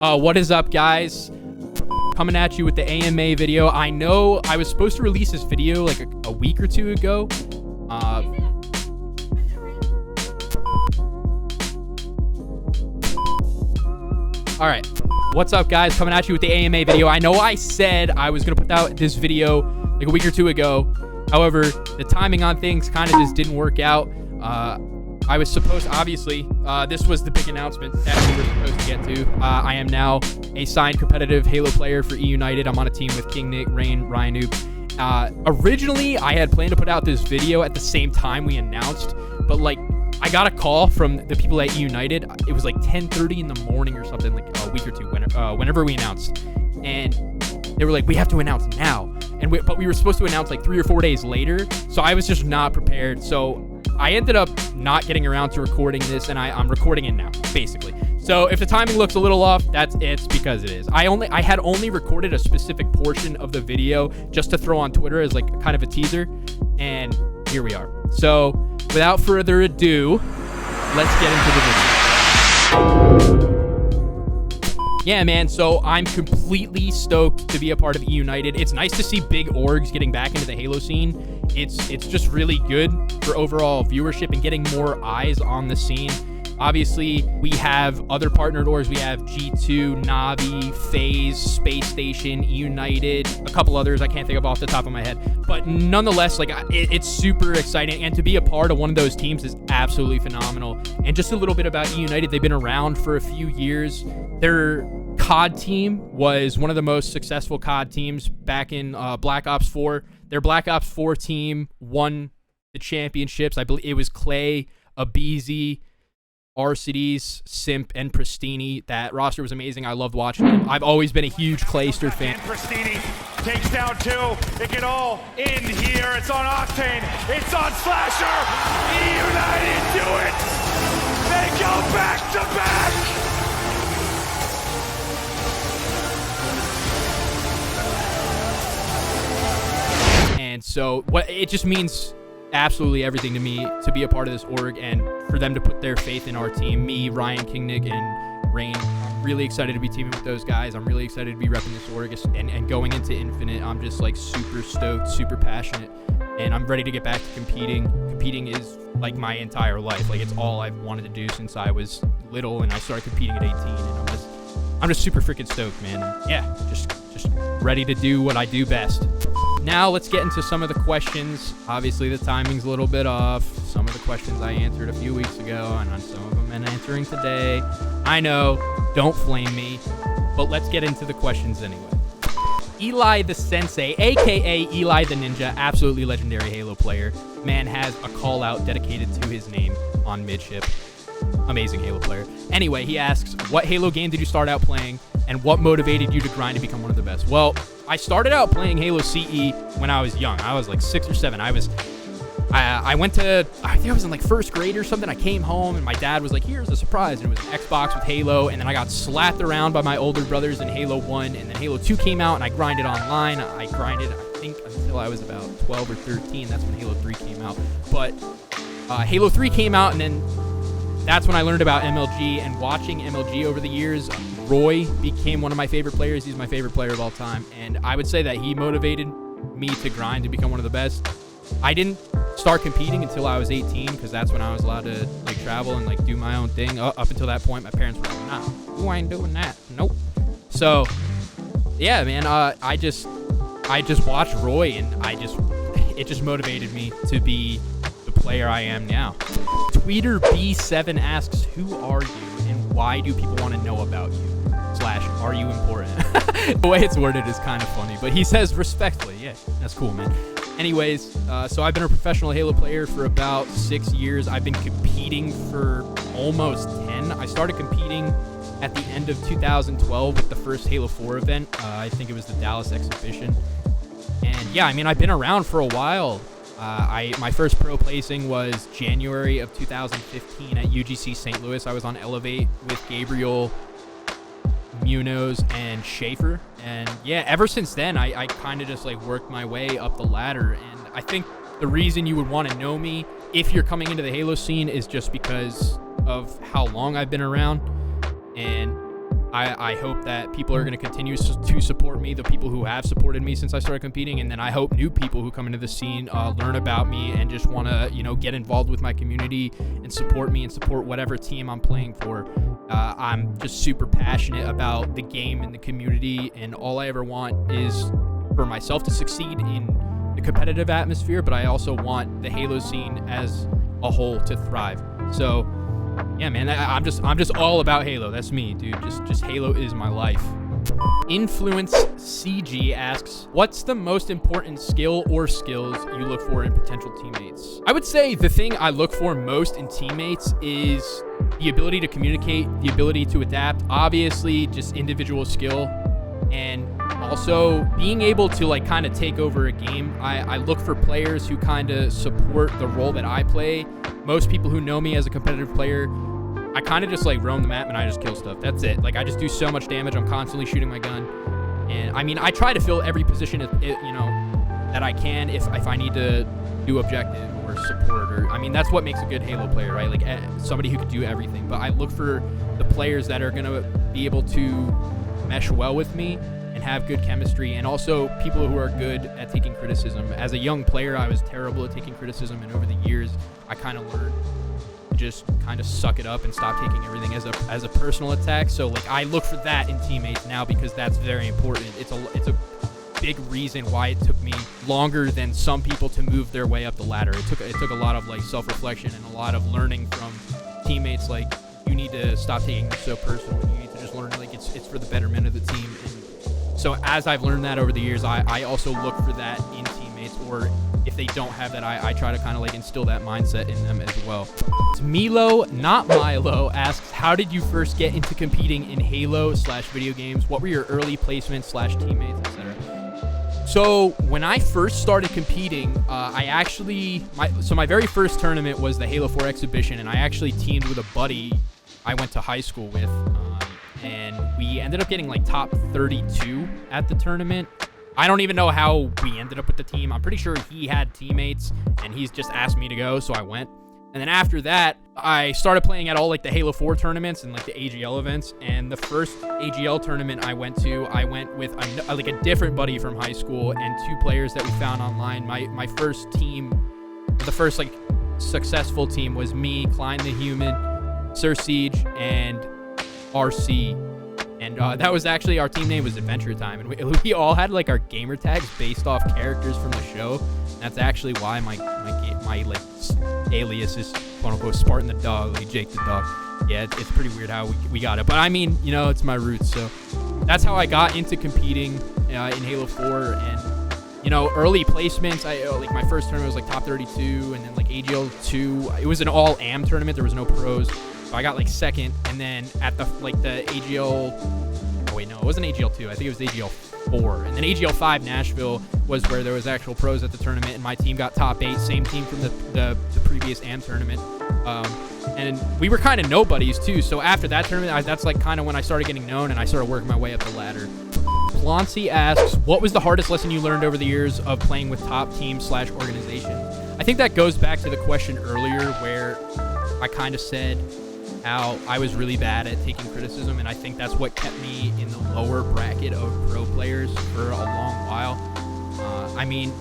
What is up, guys? Coming at you with the AMA video. I know I was supposed to release this video like a week or two ago. All right. What's up, guys? Coming at you with the AMA video. I know I said I was going to put out this video like a week or two ago. However, the timing on things kind of just didn't work out. I was supposed, obviously, this was the big announcement that we were supposed to get to. I am now a signed competitive Halo player for eUnited. I'm on a team with King Nick, Rain, Ryan Noob. Originally, I had planned to put out this video at the same time we announced, but like, I got a call from the people at eUnited. It was like 10:30 in the morning or something, like a week or two, whenever we announced. And they were like, we have to announce now. But we were supposed to announce like 3 or 4 days later. So I was just not prepared. So I ended up not getting around to recording this, and I'm recording it now, basically. So if the timing looks a little off, it's because it is. I had only recorded a specific portion of the video just to throw on Twitter as like kind of a teaser, and here we are. So without further ado, let's get into the video. Yeah, man, so I'm completely stoked to be a part of eUnited. It's nice to see big orgs getting back into the Halo scene. It's just really good for overall viewership and getting more eyes on the scene. Obviously, we have other partnered orgs. We have G2, Navi, FaZe, Space Station, eUnited, a couple others I can't think of off the top of my head. But nonetheless, like it's super exciting, and to be a part of one of those teams is absolutely phenomenal. And just a little bit about eUnited, they've been around for a few years. Their COD team was one of the most successful COD teams back in Black Ops 4. Their Black Ops 4 team won the championships. I believe it was Clay, Abizi, Arcides, Simp, and Pristini. That roster was amazing. I loved watching them. I've always been a huge Clayster fan. Pristini takes down 2. It can all end here. It's on Octane. It's on Slasher. eUnited do it. They go back to back. And so it just means absolutely everything to me to be a part of this org and for them to put their faith in our team. Me, Ryan, King Nick, and Rain. I'm really excited to be teaming with those guys. I'm really excited to be repping this org and going into Infinite. I'm just like super stoked, super passionate, and I'm ready to get back to competing. Competing is like my entire life. Like it's all I've wanted to do since I was little, and I started competing at 18, and I'm just super freaking stoked, man. And yeah, just ready to do what I do best. Now let's get into some of the questions. Obviously the timing's a little bit off. Some of the questions I answered a few weeks ago, and on some of them I'm answering today. I know, don't flame me, but let's get into the questions anyway. Eli the Sensei, aka Eli the Ninja, absolutely legendary Halo player. Man has a call out dedicated to his name on midship. Amazing Halo player. Anyway, he asks, what Halo game did you start out playing, and what motivated you to grind to become one of the best? Well, I started out playing Halo CE when I was young. I was like 6 or 7. I went to, I think I was in like first grade or something. I came home and my dad was like, here's a surprise. And it was an Xbox with Halo. And then I got slapped around by my older brothers in Halo 1. And then Halo 2 came out and I grinded online. I grinded, I think, until I was about 12 or 13. That's when Halo 3 came out. But Halo 3 came out, and then that's when I learned about MLG. And watching MLG over the years, Roy became one of my favorite players. He's my favorite player of all time. And I would say that he motivated me to grind to become one of the best. I didn't start competing until I was 18, because that's when I was allowed to like travel and like do my own thing. Up until that point, my parents were like, nah, you ain't doing that. Nope. So yeah, man, I just watched Roy, and it just motivated me to be the player I am now. Tweeter B7 asks, who are you and why do people want to know about you? / are you important? The way it's worded is kind of funny, but he says respectfully. Yeah, that's cool, man. Anyways, so I've been a professional Halo player for about 6 years. I've been competing for almost 10. I started competing at the end of 2012 with the first Halo 4 event. I think it was the Dallas exhibition. And yeah, I mean, I've been around for a while. My first pro placing was January of 2015 at UGC St. Louis. I was on Elevate with Gabriel, Munoz, and Schaefer. And yeah, ever since then, I kind of just like worked my way up the ladder. And I think the reason you would want to know me if you're coming into the Halo scene is just because of how long I've been around. And I hope that people are going to continue to support me, the people who have supported me since I started competing, and then I hope new people who come into the scene learn about me and just want to, get involved with my community and support me and support whatever team I'm playing for. I'm just super passionate about the game and the community, and all I ever want is for myself to succeed in the competitive atmosphere, but I also want the Halo scene as a whole to thrive. So yeah, man, I'm just all about Halo. That's me, dude. Just Halo is my life. Influence CG asks, what's the most important skill or skills you look for in potential teammates? I would say the thing I look for most in teammates is the ability to communicate, the ability to adapt, obviously just individual skill, and also being able to like kind of take over a game. I look for players who kind of support the role that I play. Most people who know me as a competitive player, I kind of just like roam the map and I just kill stuff. That's it. Like I just do so much damage. I'm constantly shooting my gun. And I mean, I try to fill every position, that I can if I need to do objective or support, or I mean, that's what makes a good Halo player, right? Like somebody who can do everything. But I look for the players that are going to be able to mesh well with me and have good chemistry, and also people who are good at taking criticism. As a young player, I was terrible at taking criticism, and over the years, I kind of learned to just kind of suck it up and stop taking everything as a personal attack. So like I look for that in teammates now, because that's very important. It's a big reason why it took me longer than some people to move their way up the ladder. It took a lot of like self-reflection and a lot of learning from teammates. Like, you need to stop taking this so personal. You need to just learn like it's for the betterment of the team. And so as I've learned that over the years, I also look for that in teammates, or if they don't have that, I try to kind of like instill that mindset in them as well. Milo, not Milo, asks, how did you first get into competing in Halo/video games? What were your early placements / teammates, etc.? So when I first started competing, my very first tournament was the Halo 4 exhibition, and I actually teamed with a buddy I went to high school with, and we ended up getting like top 32 at the tournament. I don't even know how we ended up with the team. I'm pretty sure he had teammates, and he's just asked me to go, so I went. And then after that, I started playing at all like the Halo 4 tournaments and like the AGL events. And the first AGL tournament I went with a different buddy from high school and 2 players that we found online. My first team, the first like successful team, was me, Klein the Human, Sir Siege, and RC. And that was actually, our team name was Adventure Time, and we all had like our gamer tags based off characters from the show. That's actually why my like alias is quote unquote Spartan the Dog, like Jake the Dog. Yeah, it's pretty weird how we got it, but I mean, it's my roots. So that's how I got into competing in Halo 4. And early placements, like my first tournament was like top 32, and then like AGL 2, it was an all AM tournament. There was no pros. So I got like second, and then at the AGL, oh wait, no, it wasn't AGL 2. I think it was AGL 4. And then AGL 5 Nashville was where there was actual pros at the tournament, and my team got top 8, same team from the previous AM tournament. And we were kind of nobodies too. So after that tournament, that's like kind of when I started getting known, and I started working my way up the ladder. Bloncy asks, what was the hardest lesson you learned over the years of playing with top teams / organization? I think that goes back to the question earlier where I kind of said how I was really bad at taking criticism, and I think that's what kept me in the lower bracket of pro players for a long while. I mean,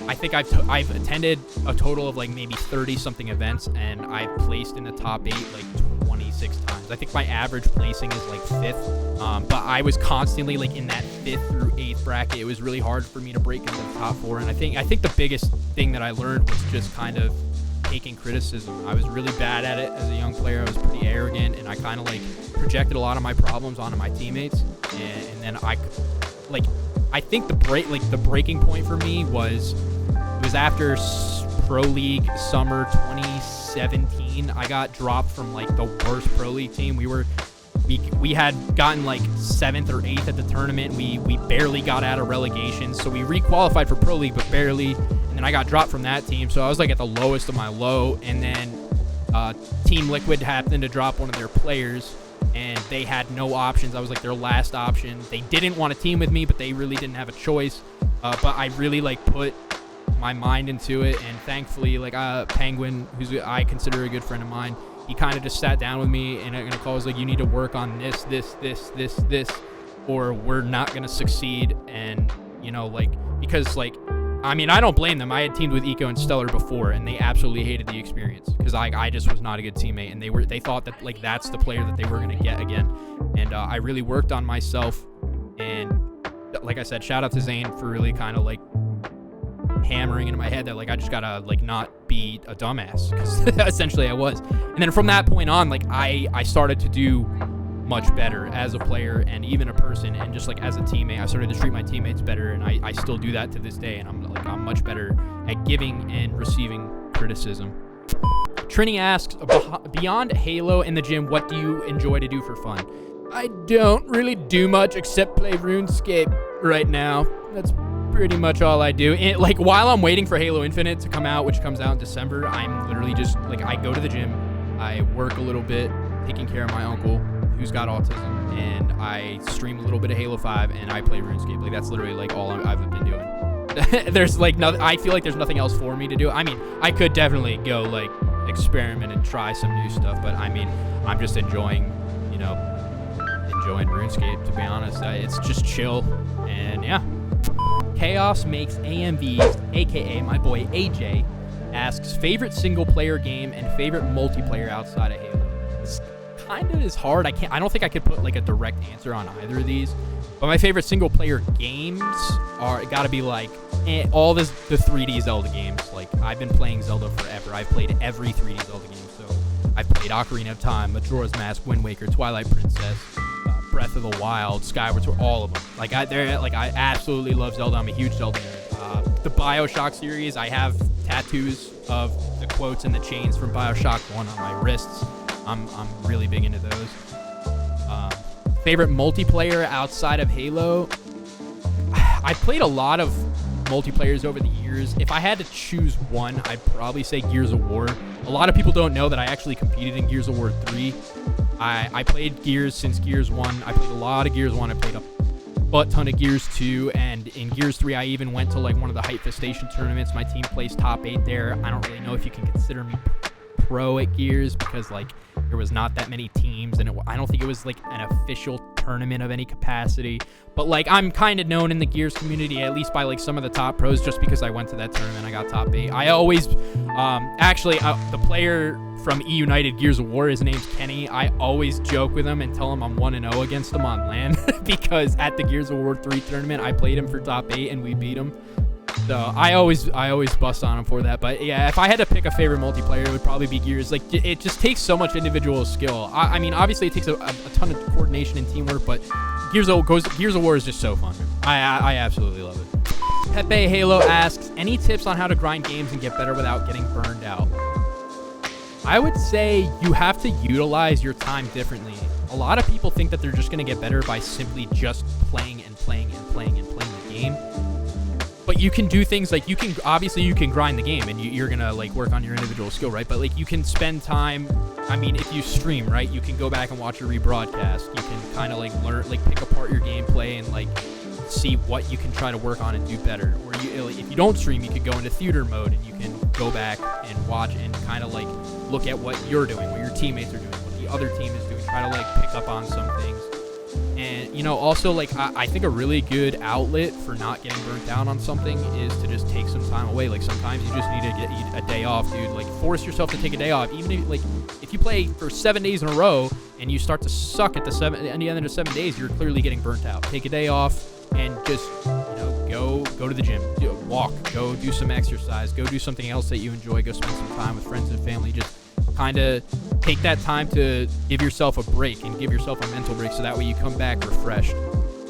I think I've attended a total of like maybe 30-something events, and I've placed in the top 8 like 26 times. I think my average placing is like 5th, but I was constantly like in that 5th through 8th bracket. It was really hard for me to break into the top 4, and I think the biggest thing that I learned was just kind of taking criticism. I was really bad at it as a young player. I was pretty arrogant, and I kind of like projected a lot of my problems onto my teammates. And then I think the breaking point for me was after Pro League summer 2017. I got dropped from like the worst Pro League team. We had gotten like 7th or 8th at the tournament. We barely got out of relegation, so we re-qualified for Pro League, but barely. And I got dropped from that team, so I was like at the lowest of my low. And then Team Liquid happened to drop one of their players, and they had no options. I was like their last option. They didn't want to team with me, but they really didn't have a choice. But I really like put my mind into it, and thankfully, like Penguin, who's I consider a good friend of mine, he kind of just sat down with me and in a call was like, you need to work on this, or we're not going to succeed. And, you know, like, because, like, I mean, I don't blame them. I had teamed with Eco and Stellar before, and they absolutely hated the experience because I just was not a good teammate, and they thought that, like, that's the player that they were going to get again. And I really worked on myself, and like I said, shout out to Zane for really kind of, like, hammering into my head that, like, I just gotta, like, not be a dumbass, because essentially I was. And then from that point on, like, I started to do much better as a player and even a person, and just, like, as a teammate, I started to treat my teammates better, and I still do that to this day, and I'm much better at giving and receiving criticism. Trini asks, beyond Halo and the gym, what do you enjoy to do for fun? I don't really do much except play RuneScape right now. That's pretty much all I do. And, like, while I'm waiting for Halo Infinite to come out, which comes out in December, I'm literally just, like, I go to the gym, I work a little bit, taking care of my uncle who's got autism, and I stream a little bit of Halo 5, and I play RuneScape. Like, that's literally, like, all I've been doing. There's, like, nothing. I feel like there's nothing else for me to do. I mean, I could definitely go, like, experiment and try some new stuff, but I mean, I'm just enjoying RuneScape, to be honest. It's just chill, and yeah. Chaos Makes AMVs, aka my boy AJ, asks favorite single player game and favorite multiplayer outside of Halo. This kind of is hard. I don't think I could put, like, a direct answer on either of these. But my favorite single player games are gotta be, like, all the 3D Zelda games. Like, I've been playing Zelda forever. I've played every 3D Zelda game. So I've played Ocarina of Time, Majora's Mask, Wind Waker, Twilight Princess, Breath of the Wild, Skyward Sword, all of them. Like, I absolutely love Zelda. I'm a huge Zelda nerd. The BioShock series, I have tattoos of the quotes and the chains from BioShock 1 on my wrists. I'm really big into those. Favorite multiplayer outside of Halo? I played a lot of multiplayers over the years. If I had to choose one, I'd probably say Gears of War. A lot of people don't know that I actually competed in Gears of War 3. I played Gears since Gears 1. I played a lot of Gears 1. I played a butt ton of Gears 2. And in Gears 3, I even went to, like, one of the Hype Festation tournaments. My team placed top 8 there. I don't really know if you can consider me pro at Gears because, like, there was not that many teams, and I don't think it was, like, an official tournament of any capacity. But, like, I'm kind of known in the Gears community, at least by, like, some of the top pros, just because I went to that tournament. I got top 8. I always, the player from eUnited Gears of War, his name's Kenny. I always joke with him and tell him I'm 1-0 against him on LAN because at the Gears of War 3 tournament, I played him for top 8 and we beat him. So I always bust on him for that. But yeah, if I had to pick a favorite multiplayer, it would probably be Gears. Like, it just takes so much individual skill. I mean, obviously it takes a ton of coordination and teamwork, but Gears of War is just so fun. I absolutely love it. Pepe Halo asks, any tips on how to grind games and get better without getting burned out? I would say you have to utilize your time differently. A lot of people think that they're just going to get better by simply just playing the game. But you can do things like you can grind the game and you're going to, like, work on your individual skill, right? But, like, you can spend time. I mean, if you stream, right, you can go back and watch a rebroadcast. You can kind of, like, learn, like, pick apart your gameplay and, like, see what you can try to work on and do better. Or if you don't stream, you could go into theater mode and you can go back and watch and kind of, like, look at what you're doing, what your teammates are doing, what the other team is doing, try to, like, pick up on some things. And, you know, also, like, I think a really good outlet for not getting burnt out on something is to just take some time away. Like, sometimes you just need to get a day off, dude. Like, force yourself to take a day off. Even if, like, if you play for 7 days in a row and you start to suck at the end of 7 days, you're clearly getting burnt out. Take a day off and just, you know, go to the gym, walk, go do some exercise, go do something else that you enjoy, go spend some time with friends and family. Just kind of take that time to give yourself a break and give yourself a mental break so that way you come back refreshed.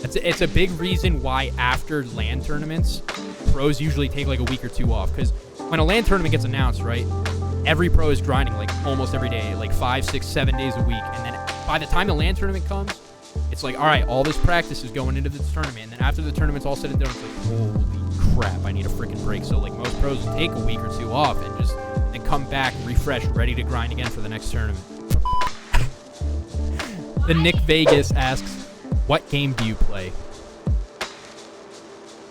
It's a big reason why after LAN tournaments, pros usually take, like, a week or two off, because when a LAN tournament gets announced, right, every pro is grinding, like, almost every day, like 5, 6, 7 days a week, and then by the time the LAN tournament comes, it's like, all right, all this practice is going into this tournament, and then after the tournament's all said and done, it's like, holy crap, I need a freaking break. So, like, most pros will take a week or two off and just and come back refreshed, ready to grind again for the next tournament. The Nick Vegas asks, what game do you play?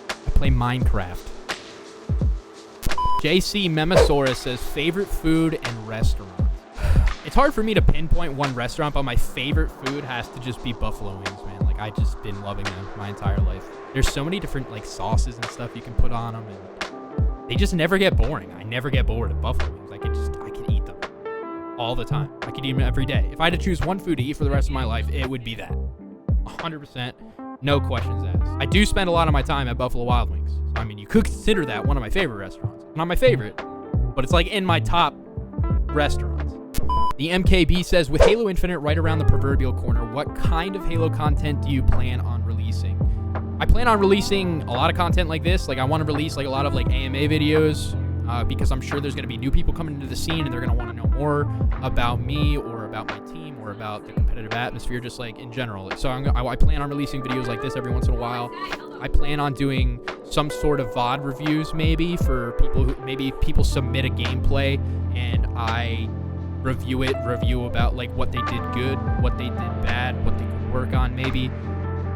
I play Minecraft. JC Memosaurus says, favorite food and restaurant. it's hard for me to pinpoint one restaurant, but my favorite food has to just be buffalo wings, man. Like, I just been loving them my entire life. There's so many different like sauces and stuff you can put on them, and they just never get boring. I never get bored of buffalo wings. I could eat them all the time. I could eat them every day. If I had to choose one food to eat for the rest of my life, it would be that. 100%, no questions asked. I do spend a lot of my time at Buffalo Wild Wings. So, I mean, you could consider that one of my favorite restaurants. Not my favorite, but it's like in my top restaurants. The MKB says, with Halo Infinite right around the proverbial corner, what kind of Halo content do you plan on releasing? I plan on releasing a lot of content like this. Like, I want to release like a lot of like AMA videos because I'm sure there's going to be new people coming into the scene and they're going to want to know more about me or about my team or about the competitive atmosphere, just like in general. So I plan on releasing videos like this every once in a while. I plan on doing some sort of VOD reviews maybe for people who maybe people submit a gameplay and I review about like what they did good, what they did bad, what they could work on maybe.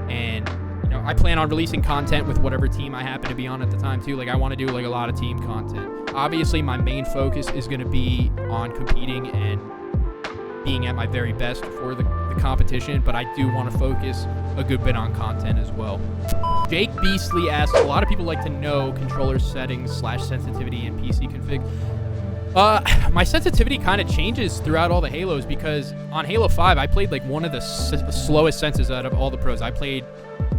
And I plan on releasing content with whatever team I happen to be on at the time too. Like, I want to do like a lot of team content. Obviously, my main focus is going to be on competing and being at my very best for the competition, but I do want to focus a good bit on content as well. Jake Beasley asks, a lot of people like to know controller settings / sensitivity and PC config. My sensitivity kind of changes throughout all the Halos because on Halo 5, I played like one of the slowest senses out of all the pros. I played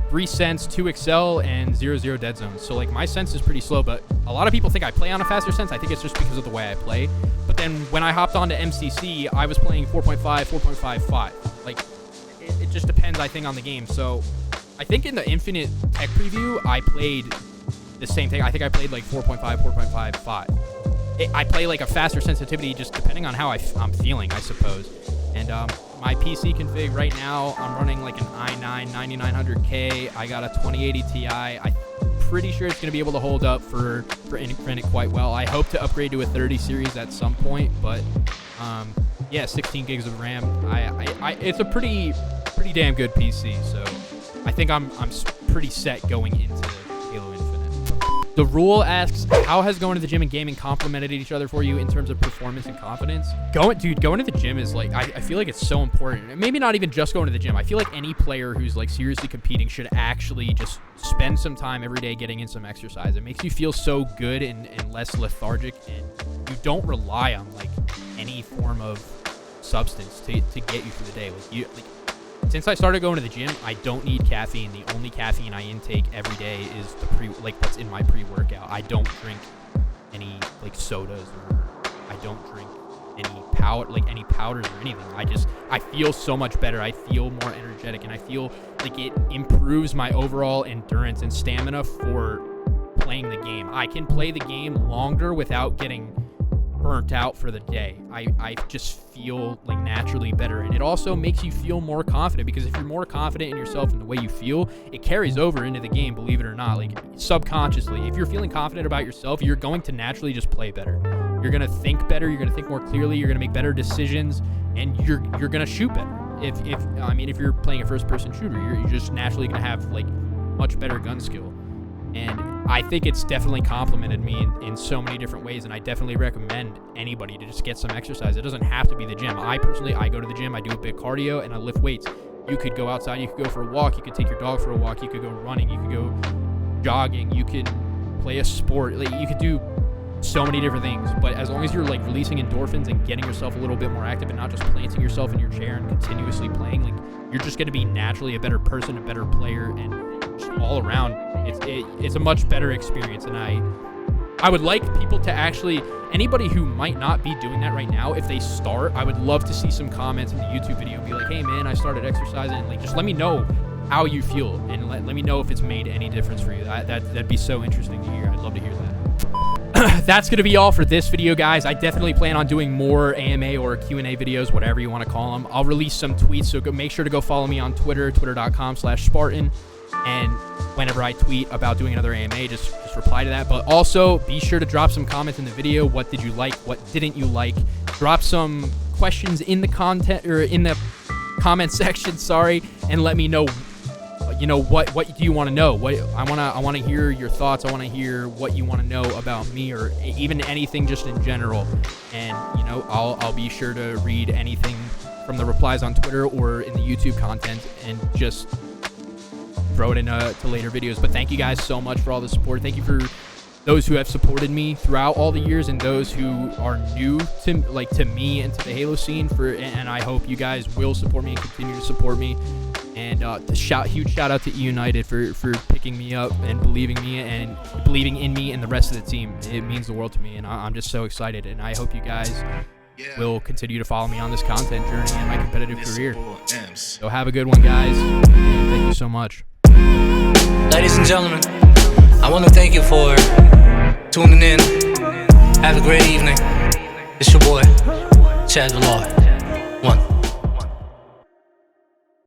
3 Sense, 2 Excel, and 0 Dead Zones. So like my sense is pretty slow, but a lot of people think I play on a faster sense. I think it's just because of the way I play. But then when I hopped onto MCC, I was playing 4.5, 4.55. Like, it just depends, I think, on the game. So I think in the Infinite Tech Preview, I played the same thing. I think I played like 4.5, 4.55. I play like a faster sensitivity just depending on how I'm feeling, I suppose. And my PC config right now, I'm running like an i9 9900K. I got a 2080 Ti. I'm pretty sure it's going to be able to hold up for Infinite quite well. I hope to upgrade to a 30 series at some point, but yeah, 16 gigs of RAM. It's a pretty damn good PC, so I think I'm pretty set going into Halo Infinite. The Rule asks, how has going to the gym and gaming complemented each other for you in terms of performance and confidence? Going to the gym is like, I feel like it's so important. Maybe not even just going to the gym. I feel like any player who's like seriously competing should actually just spend some time every day getting in some exercise. It makes you feel so good and less lethargic, and you don't rely on like any form of substance to get you through the day. Since I started going to the gym, I don't need caffeine. The only caffeine I intake every day is what's in my pre-workout. I don't drink any like sodas, or I don't drink any powders or anything. I feel so much better. I feel more energetic, and I feel like it improves my overall endurance and stamina for playing the game. I can play the game longer without getting burnt out for the day. I just feel like naturally better, and it also makes you feel more confident, because if you're more confident in yourself and the way you feel, it carries over into the game, believe it or not. Like, subconsciously, if you're feeling confident about yourself, you're going to naturally just play better. You're gonna think better, you're gonna think more clearly, you're gonna make better decisions, and you're gonna shoot better. If you're playing a first-person shooter, you're just naturally gonna have like much better gun skill. And I think it's definitely complimented me in so many different ways, and I definitely recommend anybody to just get some exercise. It doesn't have to be the gym. I go to the gym, I do a bit of cardio, and I lift weights. You could go outside, you could go for a walk, you could take your dog for a walk, you could go running, you could go jogging, you could play a sport. Like, you could do so many different things, but as long as you're like releasing endorphins and getting yourself a little bit more active and not just planting yourself in your chair and continuously playing, like, you're just going to be naturally a better person, a better player, and just all around it's a much better experience. And I would like people to actually, anybody who might not be doing that right now, if they start, I would love to see some comments in the YouTube video, be like, hey man, I started exercising, and like, just let me know how you feel, and let me know if it's made any difference for you. That'd be so interesting to hear. I'd love to hear that. That's going to be all for this video, guys. I definitely plan on doing more AMA or Q&A videos, whatever you want to call them. I'll release some tweets, so make sure to go follow me on Twitter, twitter.com/Spartan. And whenever I tweet about doing another AMA, just reply to that. But also, be sure to drop some comments in the video. What did you like? What didn't you like? Drop some questions in the comment section, and let me know, you know, what do you want to know? I want to hear your thoughts. I want to hear what you want to know about me, or even anything just in general. And you know, I'll be sure to read anything from the replies on Twitter or in the YouTube content, and just throw it into later videos. But thank you guys so much for all the support. Thank you for those who have supported me throughout all the years, and those who are new to me and to the Halo scene. And I hope you guys will support me and continue to support me. And huge shout out to eUnited for picking me up and believing in me and the rest of the team. It means the world to me, and I'm just so excited. And I hope you guys will continue to follow me on this content journey and my competitive career. So have a good one, guys. And thank you so much. Ladies and gentlemen, I want to thank you for tuning in. Have a great evening. It's your boy, Chad Villard. 1.